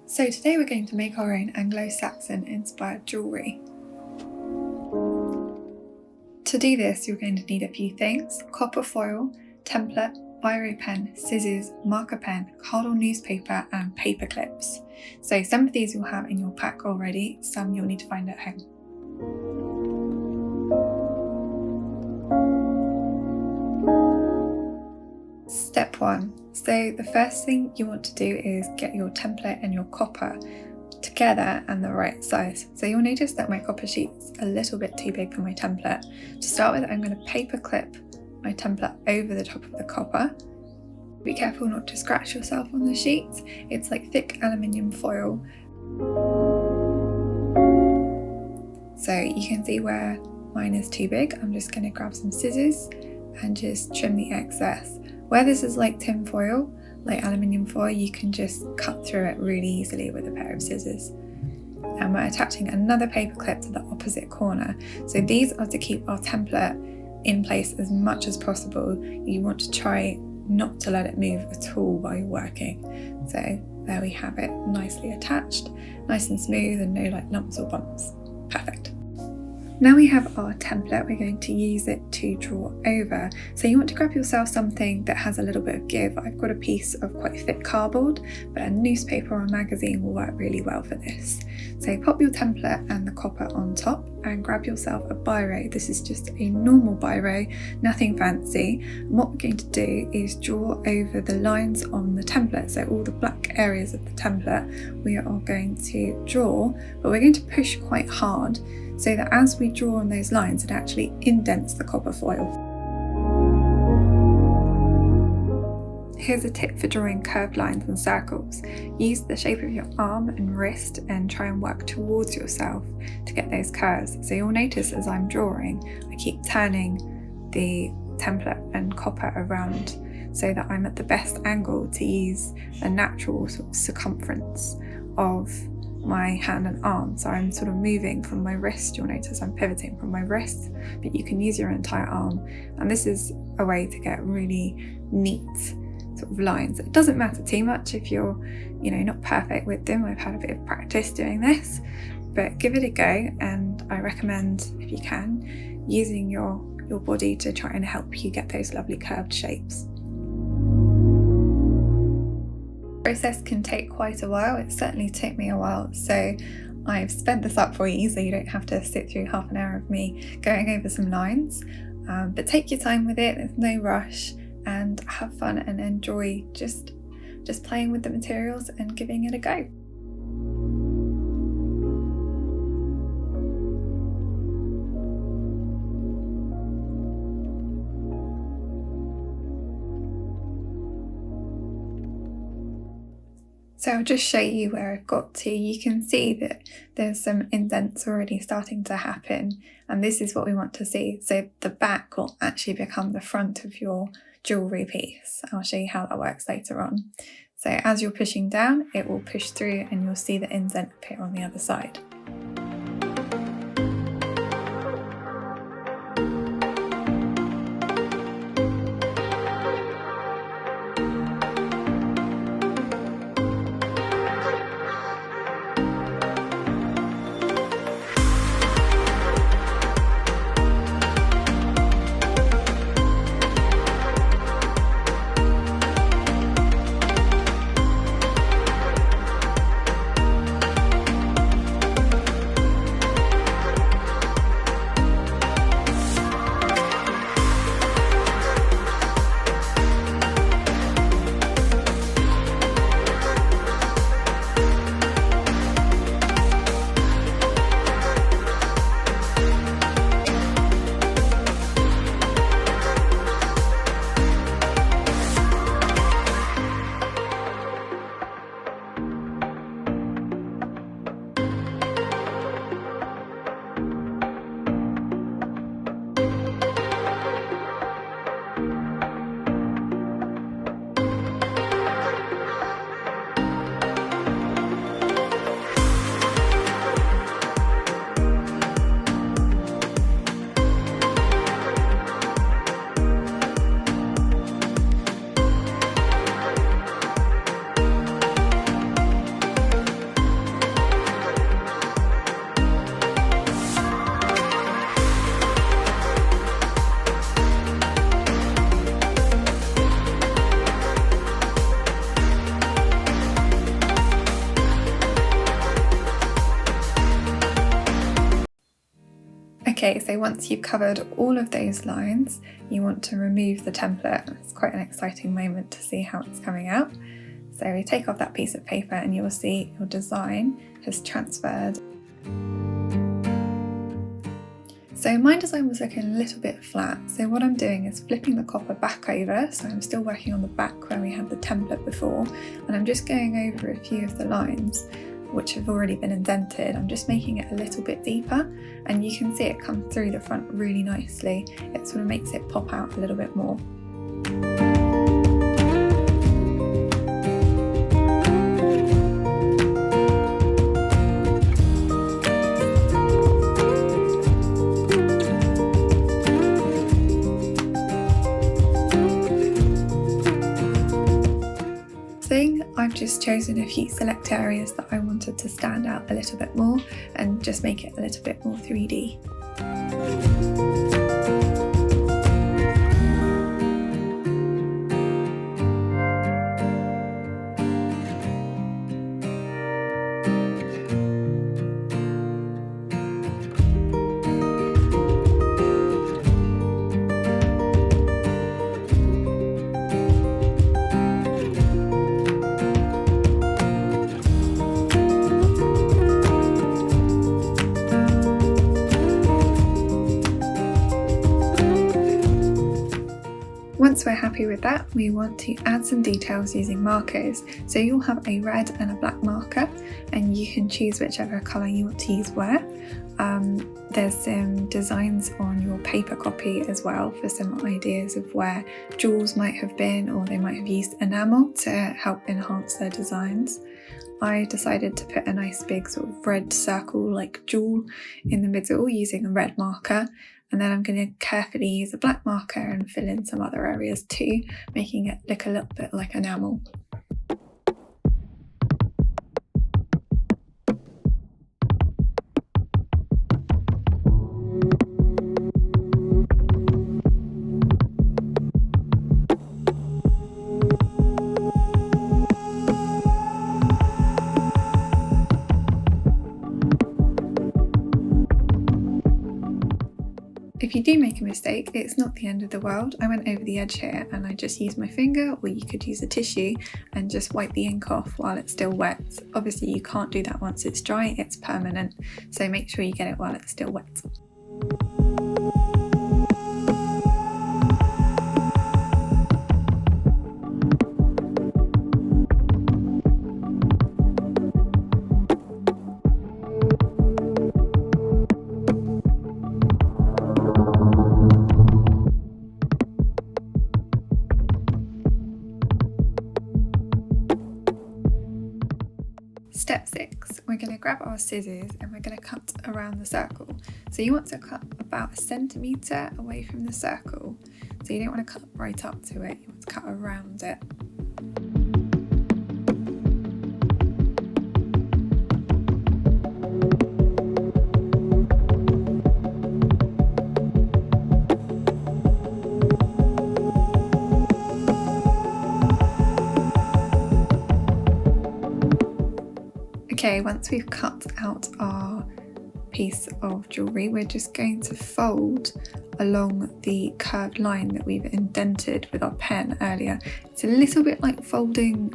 So today we're going to make our own Anglo Saxon inspired jewellery. To do this, you're going to need a few things: copper foil, template, biro pen, scissors, marker pen, cardboard newspaper and paper clips. So some of these you'll have in your pack already, some you'll need to find at home. Step 1. So the first thing you want to do is get your template and your copper together and the right size. So you'll notice that my copper sheet's a little bit too big for my template. To start with, I'm going to paper clip my template over the top of the copper. Be careful not to scratch yourself on the sheets. It's like thick aluminium foil. So you can see where mine is too big. I'm just going to grab some scissors and just trim the excess. Where this is like tin foil, like aluminium foil, you can just cut through it really easily with a pair of scissors. And we're attaching another paper clip to the opposite corner. So these are to keep our template in place as much as possible. You want to try not to let it move at all while you're working. So there we have it, nicely attached, nice and smooth and no like lumps or bumps. Perfect. Now we have our template, we're going to use it to draw over. So you want to grab yourself something that has a little bit of give. I've got a piece of quite thick cardboard, but a newspaper or a magazine will work really well for this. So pop your template and the copper on top and grab yourself a biro. This is just a normal biro, nothing fancy. And what we're going to do is draw over the lines on the template. So all the black areas of the template we are going to draw, but we're going to push quite hard, so that as we draw on those lines, it actually indents the copper foil. Here's a tip for drawing curved lines and circles. Use the shape of your arm and wrist and try and work towards yourself to get those curves. So you'll notice as I'm drawing, I keep turning the template and copper around so that I'm at the best angle to use the natural sort of circumference of my hand and arm. So I'm sort of moving from my wrist. You'll notice I'm pivoting from my wrist, but you can use your entire arm. And this is a way to get really neat sort of lines. It doesn't matter too much if you're, not perfect with them. I've had a bit of practice doing this, but give it a go. And I recommend, if you can, using your body to try and help you get those lovely curved shapes. The process can take quite a while. It certainly took me a while, so I've sped this up for you so you don't have to sit through half an hour of me going over some lines, but take your time with it. There's no rush, and have fun and enjoy just playing with the materials and giving it a go. So I'll just show you where I've got to. You can see that there's some indents already starting to happen, and this is what we want to see. So the back will actually become the front of your jewellery piece. I'll show you how that works later on. So as you're pushing down, it will push through and you'll see the indent appear on the other side. Okay, so once you've covered all of those lines, you want to remove the template. It's quite an exciting moment to see how it's coming out. So we take off that piece of paper and you will see your design has transferred. So my design was looking a little bit flat, so what I'm doing is flipping the copper back over, so I'm still working on the back where we had the template before, and I'm just going over a few of the lines which have already been indented. I'm just making it a little bit deeper, and you can see it come through the front really nicely. It sort of makes it pop out a little bit more. I've just chosen a few select areas that I wanted to stand out a little bit more and just make it a little bit more 3D. Once we're happy with that, we want to add some details using markers. So you'll have a red and a black marker, and you can choose whichever colour you want to use where. There's some designs on your paper copy as well for some ideas of where jewels might have been, or they might have used enamel to help enhance their designs. I decided to put a nice big sort of red circle like jewel in the middle using a red marker, and then I'm going to carefully use a black marker and fill in some other areas too, making it look a little bit like enamel. If you do make a mistake, it's not the end of the world. I went over the edge here and I just used my finger, or you could use a tissue and just wipe the ink off while it's still wet. Obviously you can't do that once it's dry, it's permanent, so make sure you get it while it's still wet. Step 6, we're going to grab our scissors and we're going to cut around the circle. So you want to cut about 1 centimetre away from the circle. So you don't want to cut right up to it, you want to cut around it. Okay, once we've cut out our piece of jewellery, we're just going to fold along the curved line that we've indented with our pen earlier. It's a little bit like folding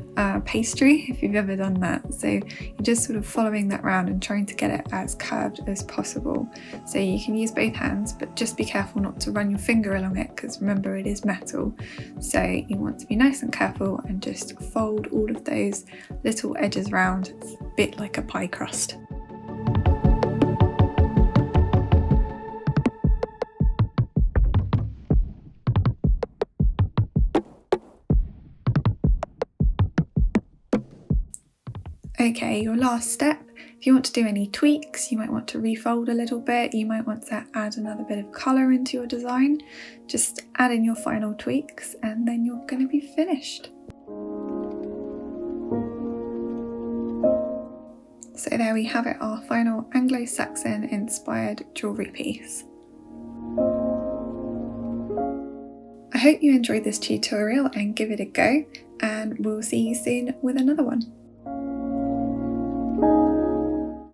pastry, if you've ever done that. So you're just sort of following that round and trying to get it as curved as possible. So you can use both hands, but just be careful not to run your finger along it, because remember it is metal. So you want to be nice and careful and just fold all of those little edges round. It's a bit like a pie crust. Okay, your last step, if you want to do any tweaks, you might want to refold a little bit, you might want to add another bit of colour into your design. Just add in your final tweaks and then you're going to be finished. So there we have it, our final Anglo Saxon inspired jewellery piece. I hope you enjoyed this tutorial and give it a go, and we'll see you soon with another one.